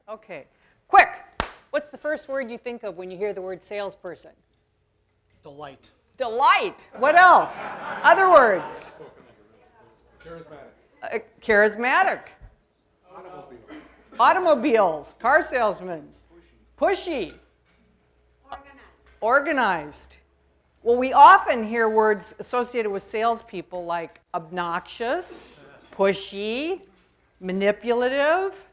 Okay. Quick. What's the first word you think of when you hear the word salesperson? Delight. Delight. What else? Other words? Charismatic. Charismatic. Automobiles. Car salesman. Pushy. Organized. Well, we often hear words associated with salespeople like obnoxious, pushy, manipulative,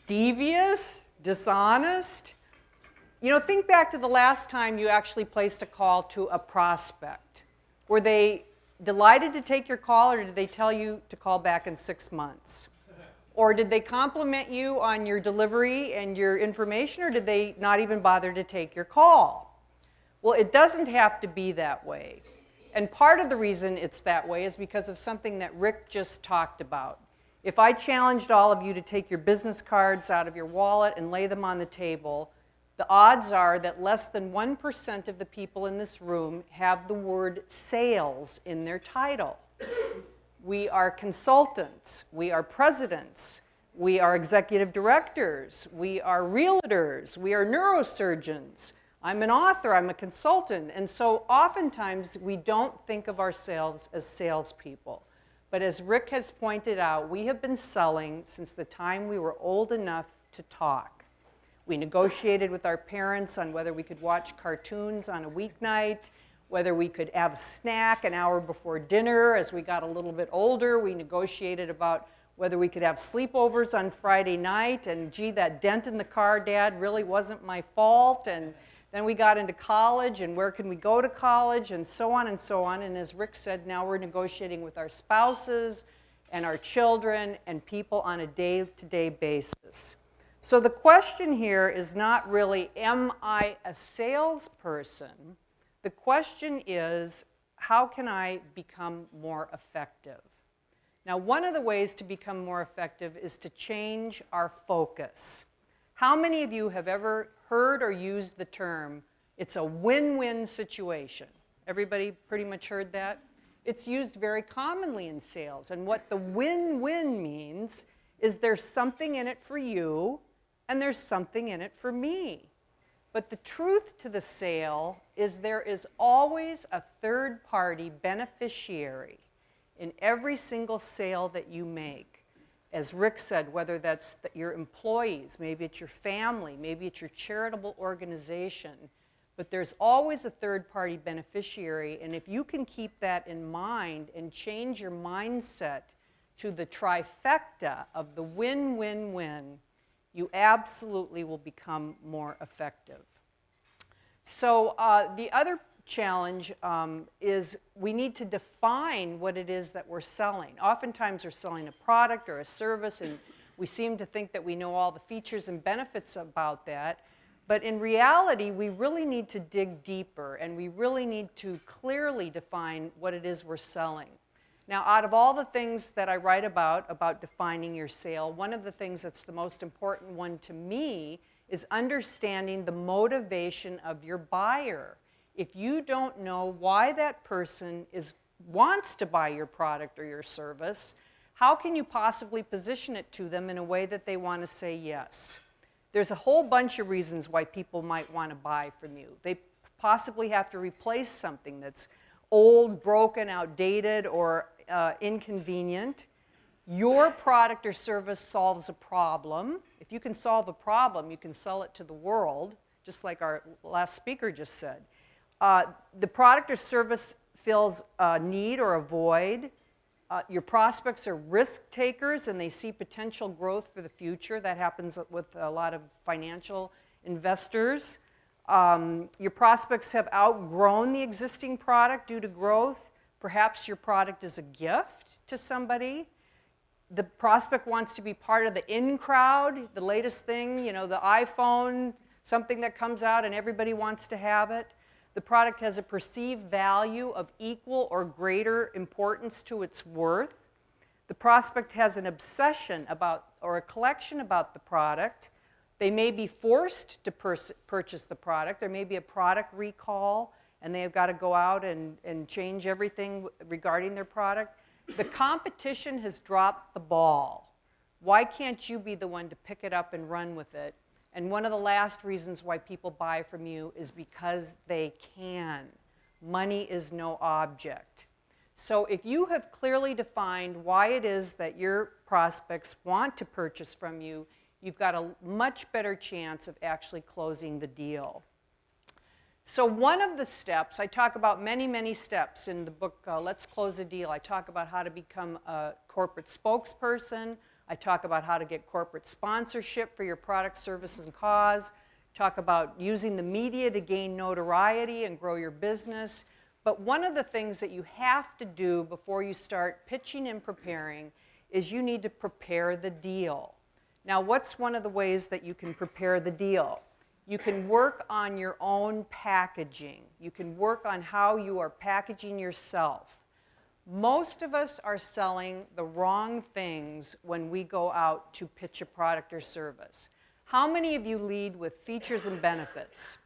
devious, dishonest. You know, think back to the last time you actually placed a call to a prospect. Were they delighted to take your call, or did they tell you to call back in 6 months? Or did they compliment you on your delivery and your information, or did they not even bother to take your call? Well, it doesn't have to be that way. And part of the reason it's that way is because of something that Rick just talked about. If I challenged all of you to take your business cards out of your wallet and lay them on the table, the odds are that less than 1% of the people in this room have the word sales in their title. We are consultants, we are presidents, we are executive directors, we are realtors, we are neurosurgeons. I'm an author, I'm a consultant, and so oftentimes we don't think of ourselves as salespeople. But as Rick has pointed out, we have been selling since the time we were old enough to talk. We negotiated with our parents on whether we could watch cartoons on a weeknight, whether we could have a snack an hour before dinner. As we got a little bit older, we negotiated about whether we could have sleepovers on Friday night, and gee, that dent in the car, Dad, really wasn't my fault. And then we got into college, and where can we go to college, and so on and so on. And as Rick said, now we're negotiating with our spouses and our children and people on a day-to-day basis. So the question here is not really, am I a salesperson? The question is, how can I become more effective? Now, one of the ways to become more effective is to change our focus. How many of you have ever heard or used the term, it's a win-win situation? Everybody pretty much heard that? It's used very commonly in sales, and what the win-win means is there's something in it for you and there's something in it for me. But the truth to the sale is there is always a third-party beneficiary in every single sale that you make. As Rick said, whether that's your employees, maybe it's your family, maybe it's your charitable organization, but there's always a third-party beneficiary, and if you can keep that in mind and change your mindset to the trifecta of the win-win-win, you absolutely will become more effective. So the other challenge is we need to define what it is that we're selling. Oftentimes we're selling a product or a service, and we seem to think that we know all the features and benefits about that. But in reality, we really need to dig deeper, and we really need to clearly define what it is we're selling. Now, out of all the things that I write about defining your sale, one of the things that's the most important one to me is understanding the motivation of your buyer. If you don't know why that person wants to buy your product or your service, how can you possibly position it to them in a way that they want to say yes? There's a whole bunch of reasons why people might want to buy from you. They possibly have to replace something that's old, broken, outdated, or inconvenient. Your product or service solves a problem. If you can solve a problem, you can sell it to the world, just like our last speaker just said. The product or service fills a need or a void. Your prospects are risk takers, and they see potential growth for the future. That happens with a lot of financial investors. Your prospects have outgrown the existing product due to growth. Perhaps your product is a gift to somebody. The prospect wants to be part of the in crowd, the latest thing, you know, the iPhone, something that comes out and everybody wants to have it. The product has a perceived value of equal or greater importance to its worth. The prospect has an obsession about or a collection about the product. They may be forced to purchase the product. There may be a product recall, and they have got to go out and change everything regarding their product. The competition has dropped the ball. Why can't you be the one to pick it up and run with it? And one of the last reasons why people buy from you is because they can. Money is no object. So if you have clearly defined why it is that your prospects want to purchase from you, you've got a much better chance of actually closing the deal. So one of the steps, I talk about many, many steps in the book, Let's Close a Deal. I talk about how to become a corporate spokesperson. I talk about how to get corporate sponsorship for your product, service, and cause. Talk about using the media to gain notoriety and grow your business. But one of the things that you have to do before you start pitching and preparing is you need to prepare the deal. Now, what's one of the ways that you can prepare the deal? You can work on your own packaging. You can work on how you are packaging yourself. Most of us are selling the wrong things when we go out to pitch a product or service. How many of you lead with features and benefits?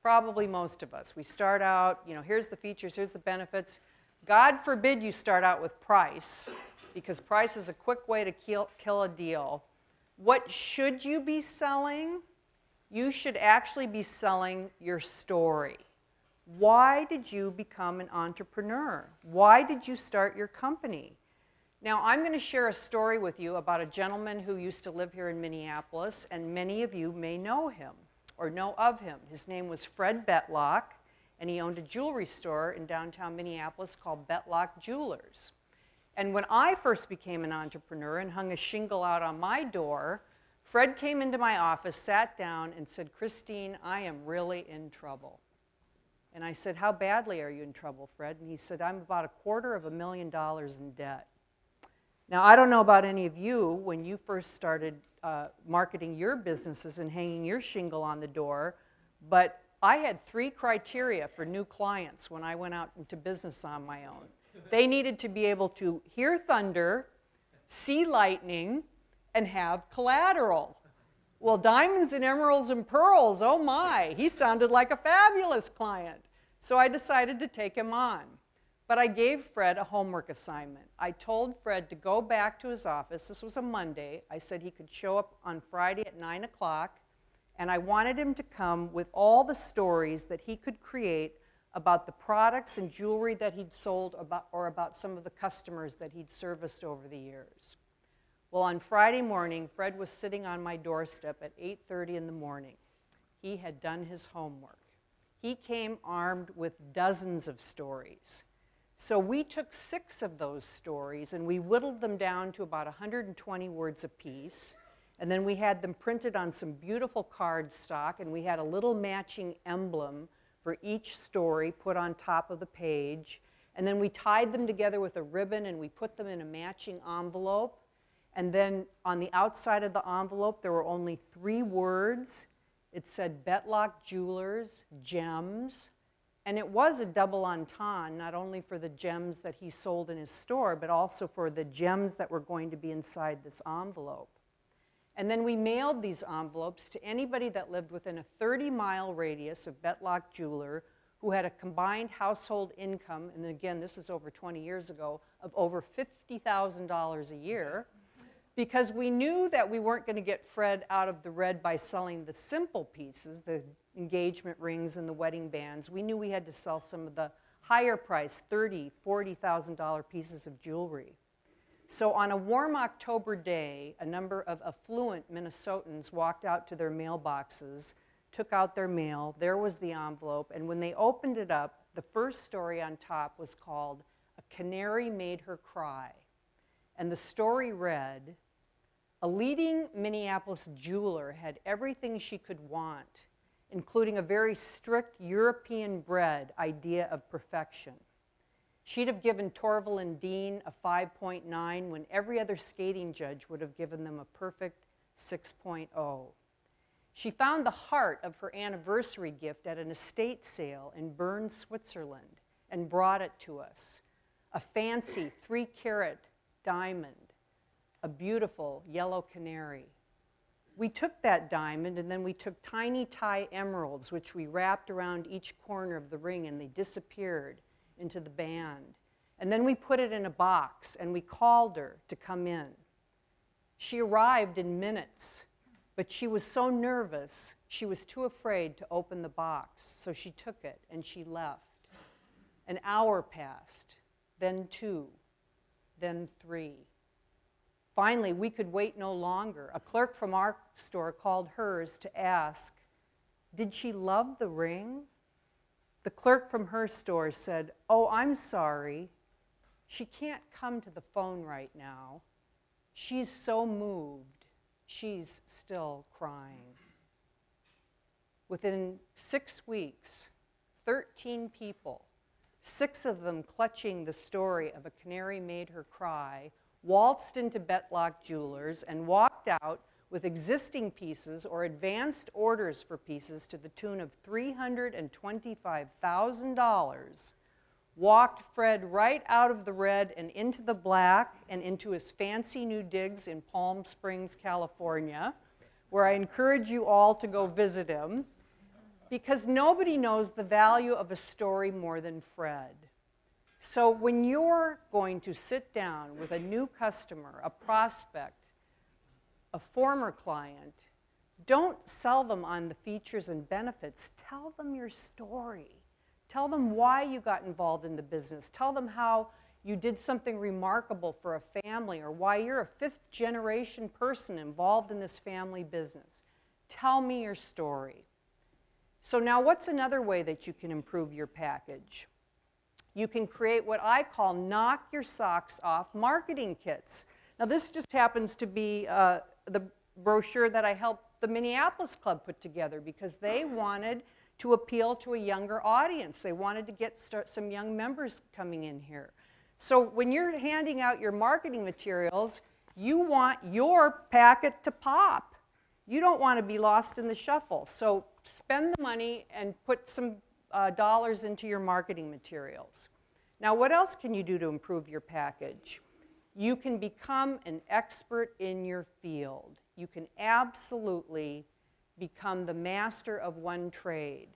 Probably most of us. We start out, here's the features, here's the benefits. God forbid you start out with price, because price is a quick way to kill a deal. What should you be selling? You should actually be selling your story. Why did you become an entrepreneur? Why did you start your company? Now, I'm going to share a story with you about a gentleman who used to live here in Minneapolis, and many of you may know him or know of him. His name was Fred Betlock, and he owned a jewelry store in downtown Minneapolis called Betlock Jewelers. And when I first became an entrepreneur and hung a shingle out on my door, Fred came into my office, sat down, and said, "Christine, I am really in trouble." And I said, "How badly are you in trouble, Fred?" And he said, "I'm about $250,000 in debt." Now, I don't know about any of you, when you first started marketing your businesses and hanging your shingle on the door, but I had 3 criteria for new clients when I went out into business on my own. They needed to be able to hear thunder, see lightning, and have collateral. Well, diamonds and emeralds and pearls, oh my, he sounded like a fabulous client. So I decided to take him on. But I gave Fred a homework assignment. I told Fred to go back to his office. This was a Monday. I said he could show up on Friday at 9 o'clock, and I wanted him to come with all the stories that he could create about the products and jewelry that he'd sold or about some of the customers that he'd serviced over the years. Well, on Friday morning, Fred was sitting on my doorstep at 8:30 in the morning. He had done his homework. He came armed with dozens of stories. So we took 6 of those stories and we whittled them down to about 120 words apiece. And then we had them printed on some beautiful cardstock, and we had a little matching emblem for each story put on top of the page. And then we tied them together with a ribbon and we put them in a matching envelope. And then on the outside of the envelope, there were only 3 words. It said Betlock Jewelers, Gems. And it was a double entendre, not only for the gems that he sold in his store, but also for the gems that were going to be inside this envelope. And then we mailed these envelopes to anybody that lived within a 30-mile radius of Betlock Jeweler who had a combined household income, and again, this is over 20 years ago, of over $50,000 a year, because we knew that we weren't going to get Fred out of the red by selling the simple pieces, the engagement rings and the wedding bands. We knew we had to sell some of the higher priced $30,000, $40,000 pieces of jewelry. So on a warm October day, a number of affluent Minnesotans walked out to their mailboxes, took out their mail, there was the envelope, and when they opened it up, the first story on top was called "A Canary Made Her Cry." And the story read, "A leading Minneapolis jeweler had everything she could want, including a very strict European-bred idea of perfection. She'd have given Torval and Dean a 5.9 when every other skating judge would have given them a perfect 6.0. She found the heart of her anniversary gift at an estate sale in Bern, Switzerland, and brought it to us. A fancy 3-carat diamond, a beautiful yellow canary. We took that diamond and then we took tiny tie emeralds, which we wrapped around each corner of the ring, and they disappeared into the band. And then we put it in a box and we called her to come in. She arrived in minutes, but she was so nervous, she was too afraid to open the box. So she took it and she left. An hour passed, then 2, then 3. Finally, we could wait no longer. A clerk from our store called hers to ask, did she love the ring? The clerk from her store said, oh, I'm sorry. She can't come to the phone right now. She's so moved. She's still crying. Within 6 weeks, 13 people, 6 of them clutching the story of a canary made her cry, waltzed into Betlock Jewelers and walked out with existing pieces or advanced orders for pieces to the tune of $325,000, walked Fred right out of the red and into the black and into his fancy new digs in Palm Springs, California, where I encourage you all to go visit him, because nobody knows the value of a story more than Fred. So when you're going to sit down with a new customer, a prospect, a former client, don't sell them on the features and benefits. Tell them your story. Tell them why you got involved in the business. Tell them how you did something remarkable for a family, or why you're a 5th-generation person involved in this family business. Tell me your story. So now what's another way that you can improve your package? You can create what I call knock your socks off marketing kits. Now this just happens to be the brochure that I helped the Minneapolis Club put together, because they wanted to appeal to a younger audience. They wanted to get some young members coming in here. So when you're handing out your marketing materials, you want your packet to pop. You don't want to be lost in the shuffle. So spend the money and put some dollars into your marketing materials. Now, what else can you do to improve your package? You can become an expert in your field. You can absolutely become the master of one trade.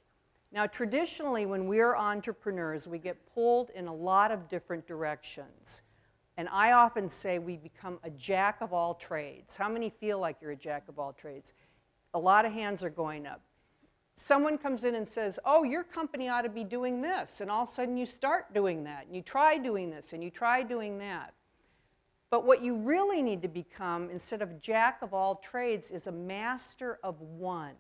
Now, traditionally, when we're entrepreneurs, we get pulled in a lot of different directions. And I often say we become a jack of all trades. How many feel like you're a jack of all trades? A lot of hands are going up. Someone comes in and says, oh, your company ought to be doing this. And all of a sudden you start doing that. And you try doing this, and you try doing that. But what you really need to become, instead of jack of all trades, is a master of one.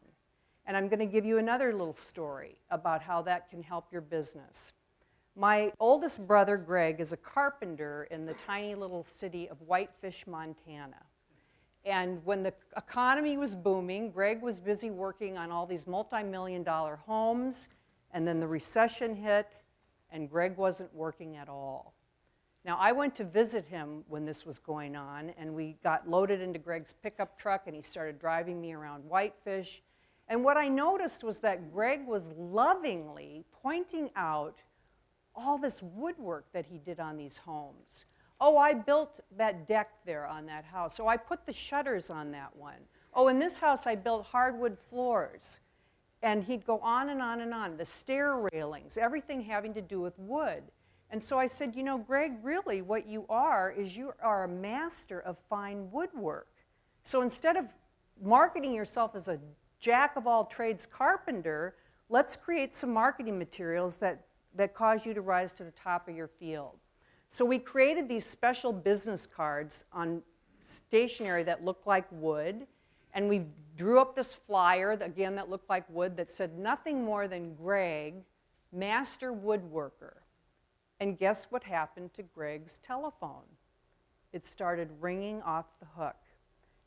And I'm going to give you another little story about how that can help your business. My oldest brother, Greg, is a carpenter in the tiny little city of Whitefish, Montana. And when the economy was booming, Greg was busy working on all these multi-million-dollar homes, and then the recession hit, and Greg wasn't working at all. Now, I went to visit him when this was going on, and we got loaded into Greg's pickup truck, and he started driving me around Whitefish. And what I noticed was that Greg was lovingly pointing out all this woodwork that he did on these homes. Oh, I built that deck there on that house. Oh, I put the shutters on that one. Oh, in this house I built hardwood floors. And he'd go on and on and on. The stair railings, everything having to do with wood. And so I said, you know, Greg, really what you are is you are a master of fine woodwork. So instead of marketing yourself as a jack of all trades carpenter, let's create some marketing materials that cause you to rise to the top of your field. So we created these special business cards on stationery that looked like wood, and we drew up this flyer, again, that looked like wood, that said nothing more than Greg, master woodworker. And guess what happened to Greg's telephone? It started ringing off the hook.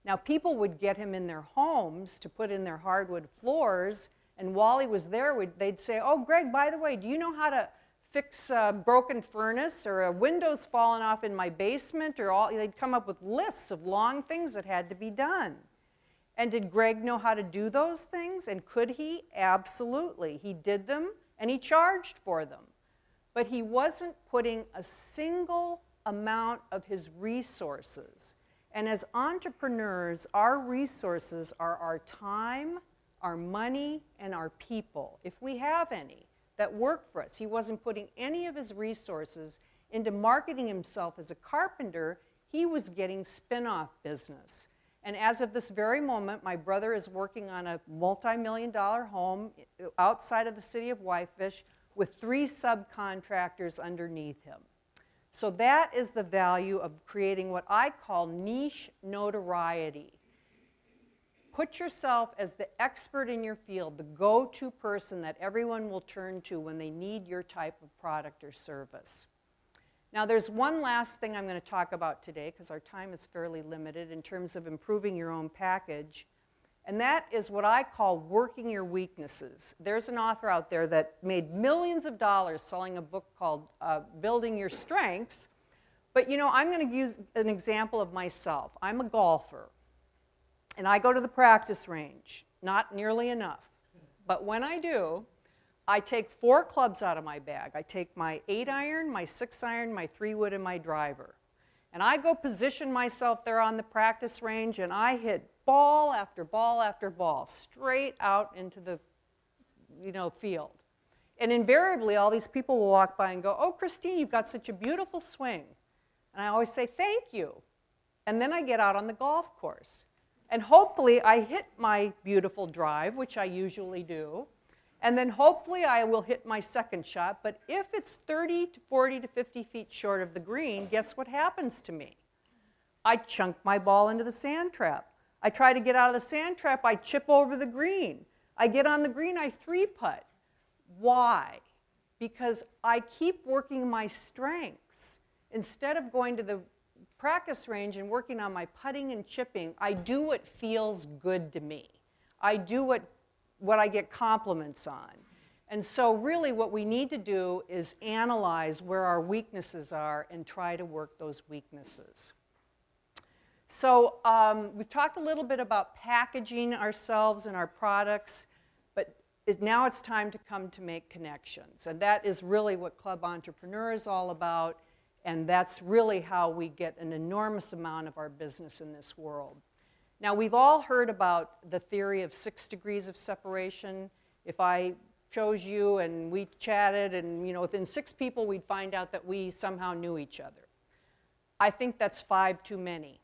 Now, people would get him in their homes to put in their hardwood floors, and while he was there, they'd say, oh, Greg, by the way, do you know how to fix a broken furnace, or a window's fallen off in my basement, or all? They'd come up with lists of long things that had to be done. And did Greg know how to do those things? And could he? Absolutely. He did them, and he charged for them. But he wasn't putting a single amount of his resources. And as entrepreneurs, our resources are our time, our money, and our people, if we have any, that work for us. He wasn't putting any of his resources into marketing himself as a carpenter. he was getting spin-off business. And as of this very moment, my brother is working on a multi-million-dollar home outside of the city of Whitefish with 3 subcontractors underneath him. So that is the value of creating what I call niche notoriety. Put yourself as the expert in your field, the go-to person that everyone will turn to when they need your type of product or service. Now, there's one last thing I'm going to talk about today, because our time is fairly limited in terms of improving your own package, and that is what I call working your weaknesses. There's an author out there that made millions of dollars selling a book called Building Your Strengths, but you know, I'm going to use an example of myself. I'm a golfer, and I go to the practice range, not nearly enough, but when I do, I take 4 clubs out of my bag. I take my 8-iron, my 6-iron, my 3-wood, and my driver. And I go position myself there on the practice range, and I hit ball after ball after ball straight out into the field. And invariably, all these people will walk by and go, "Oh, Christine, you've got such a beautiful swing." And I always say, "Thank you." And then I get out on the golf course. And hopefully, I hit my beautiful drive, which I usually do. And then hopefully I will hit my second shot, but if it's 30 to 40 to 50 feet short of the green, guess what happens to me? I chunk my ball into the sand trap. I try to get out of the sand trap, I chip over the green. I get on the green, I 3-putt. Why? Because I keep working my strengths. Instead of going to the practice range and working on my putting and chipping, I do what feels good to me. I do what I get compliments on. And so really what we need to do is analyze where our weaknesses are and try to work those weaknesses. So we've talked a little bit about packaging ourselves and our products, but now it's time to come to make connections. And that is really what Club Entrepreneur is all about, and that's really how we get an enormous amount of our business in this world. Now, we've all heard about the theory of 6 degrees of separation. If I chose you and we chatted and within 6 people we'd find out that we somehow knew each other. I think that's 5 too many.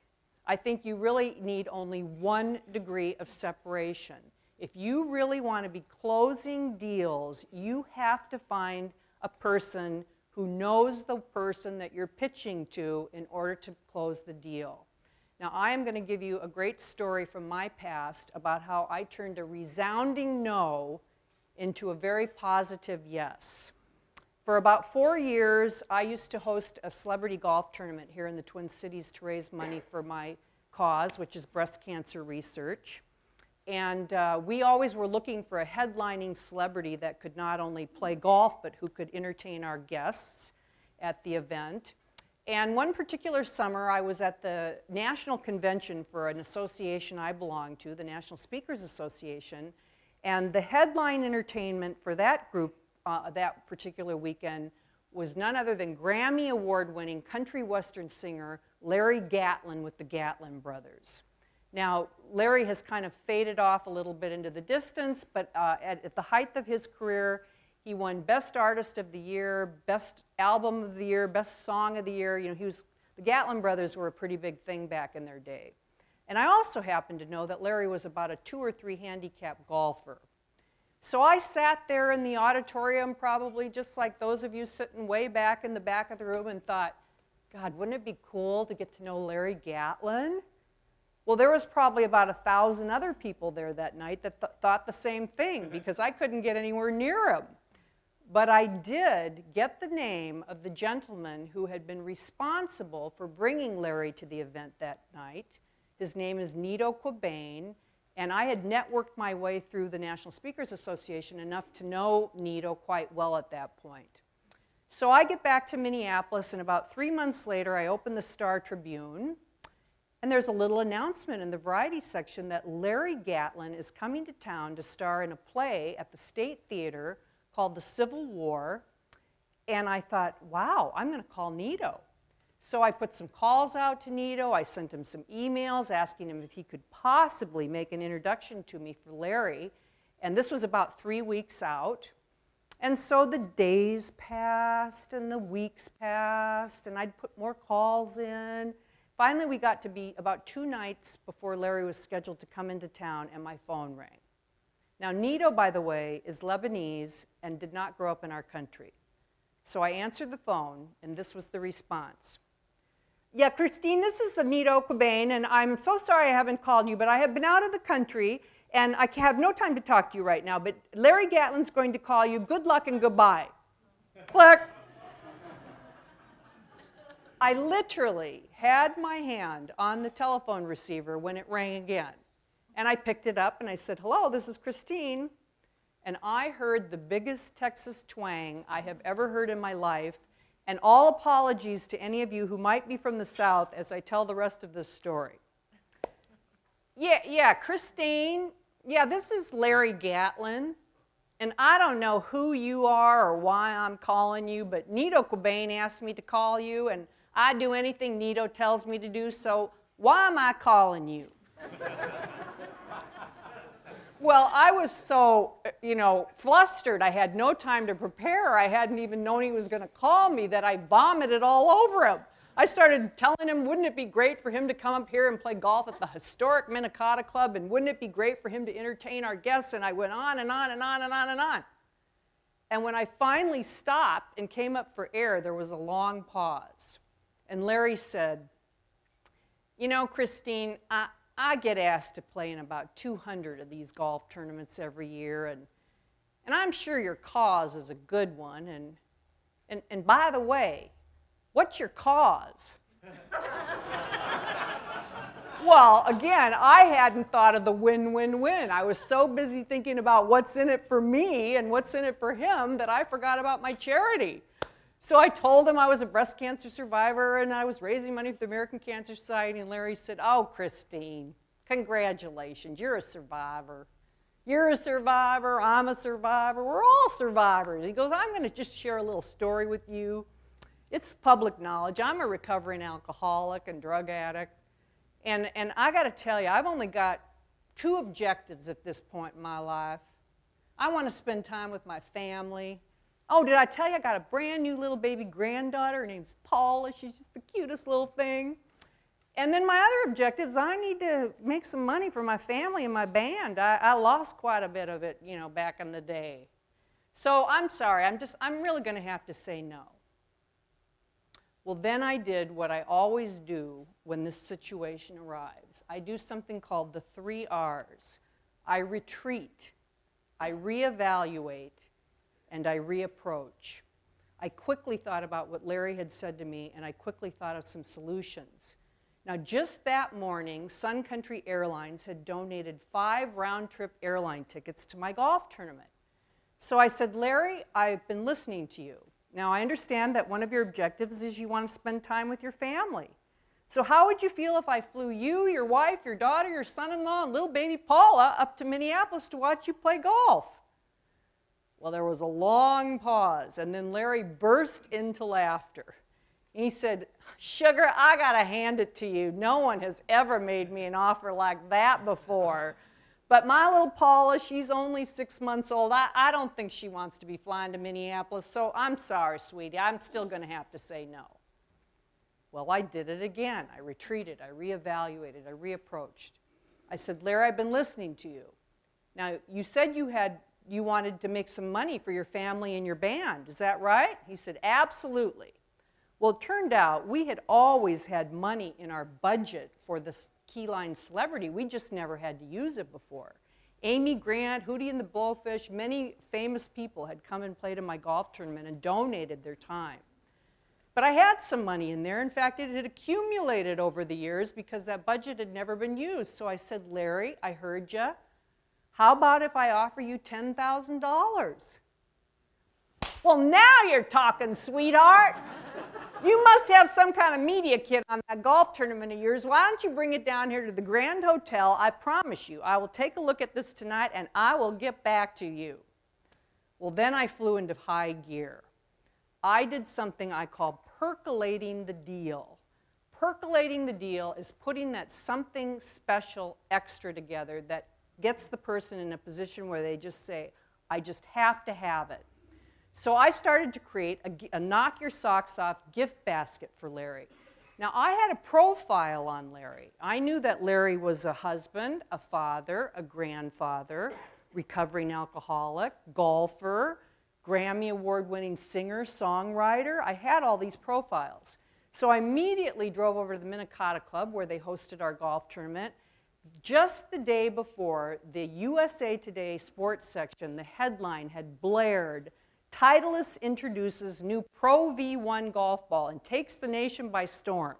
I think you really need only 1 degree of separation. If you really want to be closing deals, you have to find a person who knows the person that you're pitching to in order to close the deal. Now, I am going to give you a great story from my past about how I turned a resounding no into a very positive yes. For about 4 years, I used to host a celebrity golf tournament here in the Twin Cities to raise money for my cause, which is breast cancer research. And we always were looking for a headlining celebrity that could not only play golf, but who could entertain our guests at the event. And one particular summer, I was at the national convention for an association I belong to, the National Speakers Association, and the headline entertainment for that group that particular weekend was none other than Grammy Award-winning country western singer Larry Gatlin with the Gatlin Brothers. Now, Larry has kind of faded off a little bit into the distance, but at the height of his career, he won Best Artist of the Year, Best Album of the Year, Best Song of the Year. The Gatlin Brothers were a pretty big thing back in their day. And I also happen to know that Larry was about a 2 or 3 handicap golfer. So I sat there in the auditorium, probably just like those of you sitting way back in the back of the room, and thought, God, wouldn't it be cool to get to know Larry Gatlin? Well, there was probably about 1,000 other people there that night that thought the same thing, because I couldn't get anywhere near him. But I did get the name of the gentleman who had been responsible for bringing Larry to the event that night. His name is Nito Quabain, and I had networked my way through the National Speakers Association enough to know Nito quite well at that point. So I get back to Minneapolis, and about 3 months later, I open the Star Tribune, and there's a little announcement in the variety section that Larry Gatlin is coming to town to star in a play at the State Theater called The Civil War, and I thought, wow, I'm going to call Nito. So I put some calls out to Nito. I sent him some emails asking him if he could possibly make an introduction to me for Larry, and this was about 3 weeks out. And so the days passed and the weeks passed, and I'd put more calls in, Finally, we got to be about 2 nights before Larry was scheduled to come into town, and my phone rang. Now, Nito, by the way, is Lebanese and did not grow up in our country. So I answered the phone, and this was the response. Yeah, Christine, this is Nito Cobain, and I'm so sorry I haven't called you, but I have been out of the country, and I have no time to talk to you right now, but Larry Gatlin's going to call you. Good luck and goodbye. Click. I literally had my hand on the telephone receiver when it rang again. And I picked it up and I said, hello, this is Christine. And I heard the biggest Texas twang I have ever heard in my life. And all apologies to any of you who might be from the South as I tell the rest of this story. Yeah, Christine. Yeah, this is Larry Gatlin. And I don't know who you are or why I'm calling you, but Nito Cobain asked me to call you, and I do anything Nito tells me to do, so why am I calling you? Well, I was so, flustered. I had no time to prepare. I hadn't even known he was going to call me that I vomited all over him. I started telling him, wouldn't it be great for him to come up here and play golf at the historic Minnetonka Club, and wouldn't it be great for him to entertain our guests? And I went on and on and on and on and on. And when I finally stopped and came up for air, there was a long pause. And Larry said, Christine, I get asked to play in about 200 of these golf tournaments every year, and I'm sure your cause is a good one, and by the way, what's your cause? Well, again, I hadn't thought of the win-win-win. I was so busy thinking about what's in it for me and what's in it for him that I forgot about my charity. So I told him I was a breast cancer survivor and I was raising money for the American Cancer Society, and Larry said, oh, Christine, congratulations, you're a survivor. You're a survivor, I'm a survivor, we're all survivors. He goes, I'm going to just share a little story with you. It's public knowledge. I'm a recovering alcoholic and drug addict. And I got to tell you, I've only got 2 objectives at this point in my life. I want to spend time with my family. Oh, did I tell you I got a brand new little baby granddaughter? Her name's Paula. She's just the cutest little thing. And then my other objectives, I need to make some money for my family and my band. I lost quite a bit of it, back in the day. So I'm sorry, I'm really going to have to say no. Well, then I did what I always do when this situation arrives. I do something called the 3 R's. I retreat, I reevaluate, and I reapproach. I quickly thought about what Larry had said to me, and I quickly thought of some solutions. Now, just that morning, Sun Country Airlines had donated 5 round-trip airline tickets to my golf tournament. So I said, Larry, I've been listening to you. Now, I understand that one of your objectives is you want to spend time with your family. So how would you feel if I flew you, your wife, your daughter, your son-in-law, and little baby Paula up to Minneapolis to watch you play golf? Well, there was a long pause, and then Larry burst into laughter. He said, Sugar, I got to hand it to you. No one has ever made me an offer like that before. But my little Paula, she's only 6 months old. I don't think she wants to be flying to Minneapolis, so I'm sorry, sweetie. I'm still going to have to say no. Well, I did it again. I retreated. I reevaluated. I reapproached. I said, Larry, I've been listening to you. Now, you said you wanted to make some money for your family and your band. Is that right? He said, absolutely. Well, it turned out we had always had money in our budget for this Keyline Celebrity. We just never had to use it before. Amy Grant, Hootie and the Blowfish, many famous people had come and played in my golf tournament and donated their time. But I had some money in there. In fact, it had accumulated over the years because that budget had never been used. So I said, Larry, I heard you. How about if I offer you $10,000? Well, now you're talking, sweetheart. You must have some kind of media kit on that golf tournament of yours. Why don't you bring it down here to the Grand Hotel? I promise you, I will take a look at this tonight and I will get back to you. Well, then I flew into high gear. I did something I call percolating the deal. Percolating the deal is putting that something special extra together that gets the person in a position where they just say, I just have to have it. So I started to create a knock your socks off gift basket for Larry. Now, I had a profile on Larry. I knew that Larry was a husband, a father, a grandfather, recovering alcoholic, golfer, Grammy Award-winning singer, songwriter. I had all these profiles. So I immediately drove over to the Minnetonka Club where they hosted our golf tournament. Just the day before, the USA Today sports section, the headline had blared, Titleist introduces new Pro V1 golf ball and takes the nation by storm.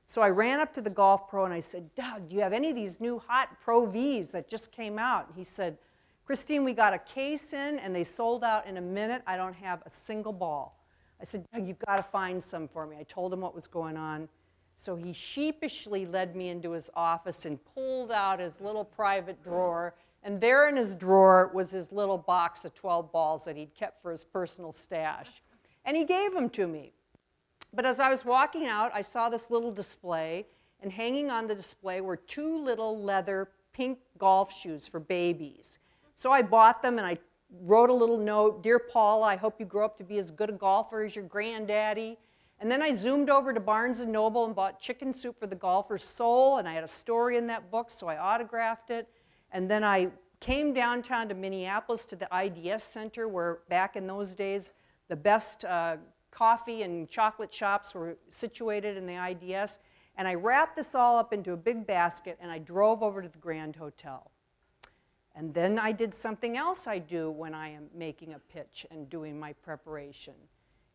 So I ran up to the golf pro and I said, Doug, do you have any of these new hot Pro Vs that just came out? And he said, Christine, we got a case in and they sold out in a minute. I don't have a single ball. I said, Doug, you've got to find some for me. I told him what was going on. So he sheepishly led me into his office and pulled out his little private drawer. And there in his drawer was his little box of 12 balls that he'd kept for his personal stash. And he gave them to me. But as I was walking out, I saw this little display, and hanging on the display were 2 little leather pink golf shoes for babies. So I bought them, and I wrote a little note, Dear Paula, I hope you grow up to be as good a golfer as your granddaddy. And then I zoomed over to Barnes & Noble and bought Chicken Soup for the Golfer's Soul, and I had a story in that book, so I autographed it. And then I came downtown to Minneapolis to the IDS Center, where back in those days, the best coffee and chocolate shops were situated in the IDS. And I wrapped this all up into a big basket, and I drove over to the Grand Hotel. And then I did something else I do when I am making a pitch and doing my preparation.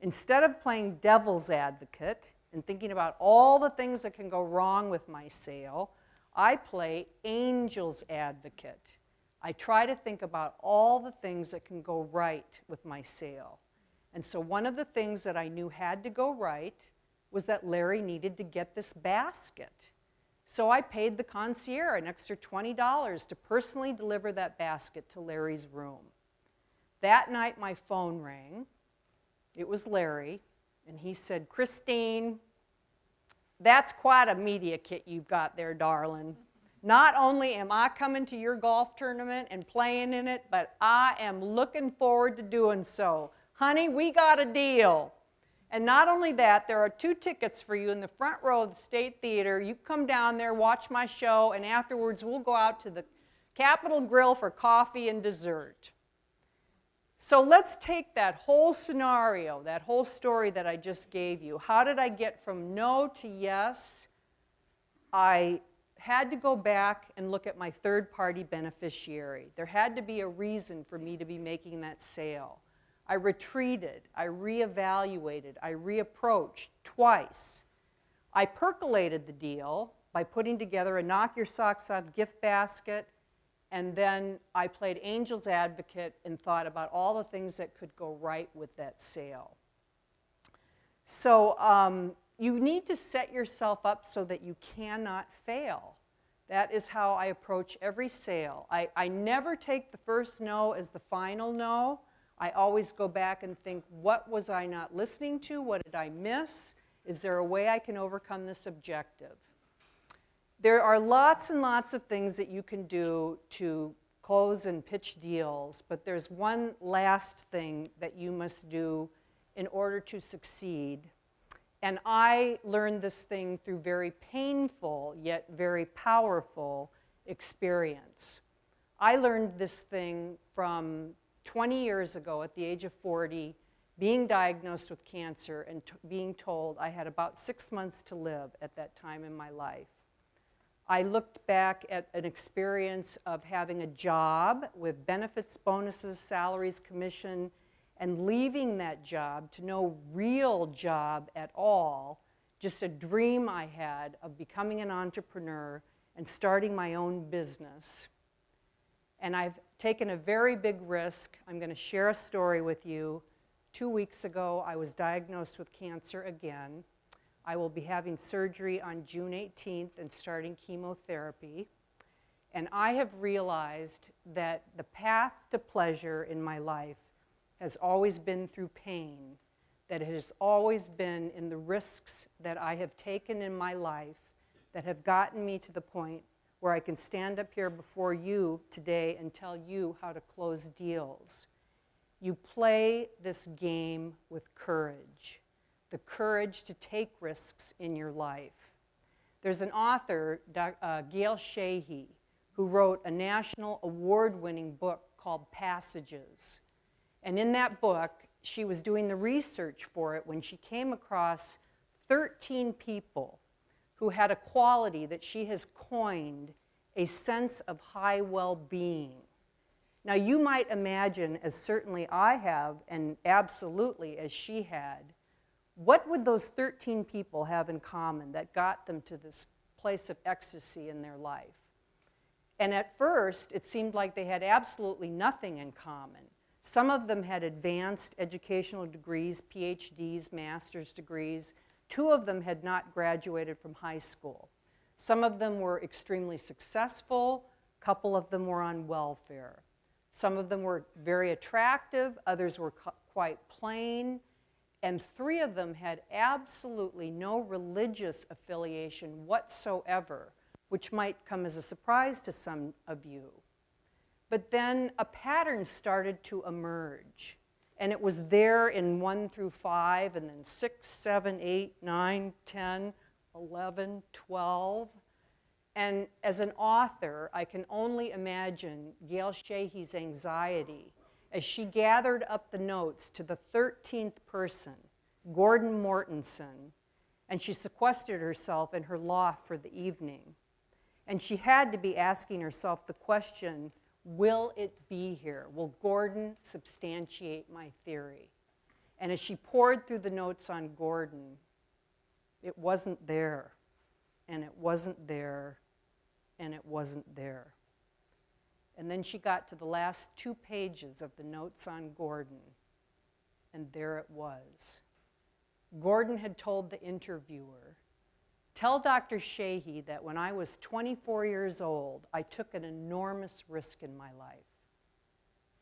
Instead of playing devil's advocate and thinking about all the things that can go wrong with my sale, I play angel's advocate. I try to think about all the things that can go right with my sale. And so one of the things that I knew had to go right was that Larry needed to get this basket. So I paid the concierge an extra $20 to personally deliver that basket to Larry's room. That night my phone rang. It was Larry, and he said, Christine, that's quite a media kit you've got there, darling. Not only am I coming to your golf tournament and playing in it, but I am looking forward to doing so. Honey, we got a deal. And not only that, there are 2 tickets for you in the front row of the State Theater. You come down there, watch my show, and afterwards we'll go out to the Capitol Grill for coffee and dessert. So let's take that whole scenario, that whole story that I just gave you. How did I get from no to yes? I had to go back and look at my third-party beneficiary. There had to be a reason for me to be making that sale. I retreated, I reevaluated, I reapproached twice. I percolated the deal by putting together a knock your socks off gift basket, and then I played angel's advocate and thought about all the things that could go right with that sale. So you need to set yourself up so that you cannot fail. That is how I approach every sale. I never take the first no as the final no. I always go back and think, what was I not listening to? What did I miss? Is there a way I can overcome this objective? There are lots and lots of things that you can do to close and pitch deals, but there's one last thing that you must do in order to succeed. And I learned this thing through very painful yet very powerful experience. I learned this thing from 20 years ago at the age of 40, being diagnosed with cancer and being told I had about 6 months to live at that time in my life. I looked back at an experience of having a job with benefits, bonuses, salaries, commission, and leaving that job to no real job at all, just a dream I had of becoming an entrepreneur and starting my own business. And I've taken a very big risk. I'm going to share a story with you. 2 weeks ago, I was diagnosed with cancer again. I will be having surgery on June 18th and starting chemotherapy. And I have realized that the path to pleasure in my life has always been through pain, that it has always been in the risks that I have taken in my life that have gotten me to the point where I can stand up here before you today and tell you how to close deals. You play this game with courage. the courage to take risks in your life. There's an author, Gail Sheehy, who wrote a national award-winning book called Passages. And in that book, she was doing the research for it when she came across 13 people who had a quality that she has coined a sense of high well-being. Now, you might imagine, as certainly I have, and absolutely as she had, what would those 13 people have in common that got them to this place of ecstasy in their life? And at first, it seemed like they had absolutely nothing in common. Some of them had advanced educational degrees, PhDs, master's degrees. 2 of them had not graduated from high school. Some of them were extremely successful. A couple of them were on welfare. Some of them were very attractive. Others were quite plain. And 3 of them had absolutely no religious affiliation whatsoever, which might come as a surprise to some of you. But then a pattern started to emerge. And it was there in 1 through 5, and then 6, 7, 8, 9, 10, 11, 12. And as an author, I can only imagine Gail Sheehy's anxiety as she gathered up the notes to the 13th person, Gordon Mortensen, and she sequestered herself in her loft for the evening. And she had to be asking herself the question, will it be here? Will Gordon substantiate my theory? And as she pored through the notes on Gordon, it wasn't there, and it wasn't there, and it wasn't there. And then she got to the last 2 pages of the notes on Gordon, and there it was. Gordon had told the interviewer, "Tell Dr. Sheehy that when I was 24 years old, I took an enormous risk in my life.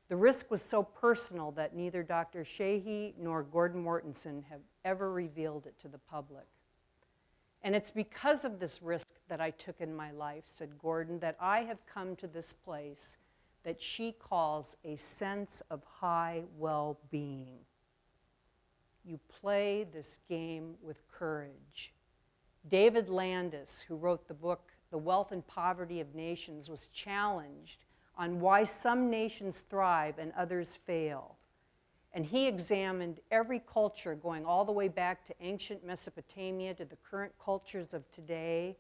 The risk was so personal that neither Dr. Sheehy nor Gordon Mortensen have ever revealed it to the public. And it's because of this risk that I took in my life," said Gordon, "that I have come to this place that she calls a sense of high well-being. You play this game with courage." David Landis, who wrote the book The Wealth and Poverty of Nations, was challenged on why some nations thrive and others fail. And he examined every culture going all the way back to ancient Mesopotamia to the current cultures of today.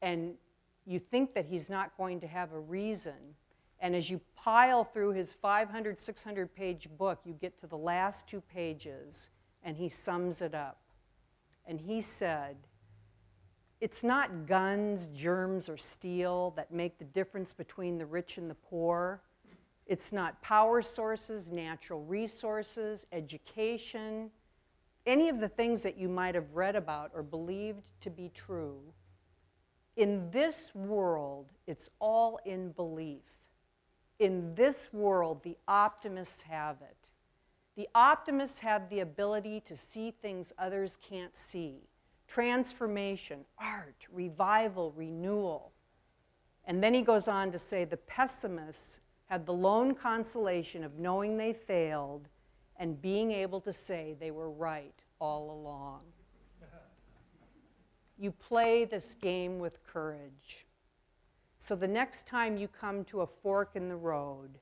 And you think that he's not going to have a reason. And as you pile through his 500, 600-page book, you get to the last 2 pages, and he sums it up. And he said, "It's not guns, germs, or steel that make the difference between the rich and the poor. It's not power sources, natural resources, education, any of the things that you might have read about or believed to be true. In this world, it's all in belief. In this world, the optimists have it. The optimists have the ability to see things others can't see. Transformation, art, revival, renewal." And then he goes on to say, "The pessimists had the lone consolation of knowing they failed and being able to say they were right all along." You play this game with courage. So the next time you come to a fork in the road,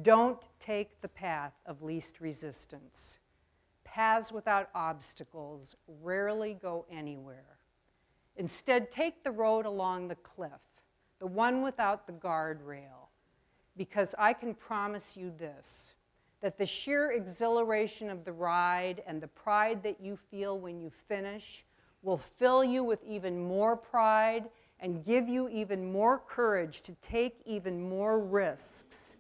don't take the path of least resistance. Paths without obstacles rarely go anywhere. Instead, take the road along the cliff, the one without the guardrail. Because I can promise you this, that the sheer exhilaration of the ride and the pride that you feel when you finish will fill you with even more pride and give you even more courage to take even more risks.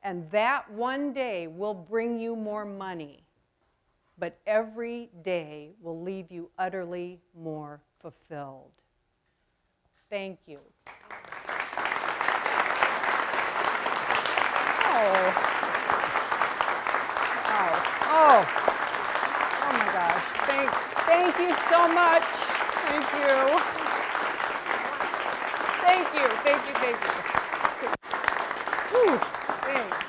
And that one day will bring you more money, but every day will leave you utterly more fulfilled. Thank you. Oh my gosh. Thank you so much. Thank you. Thank you. Whew, thanks.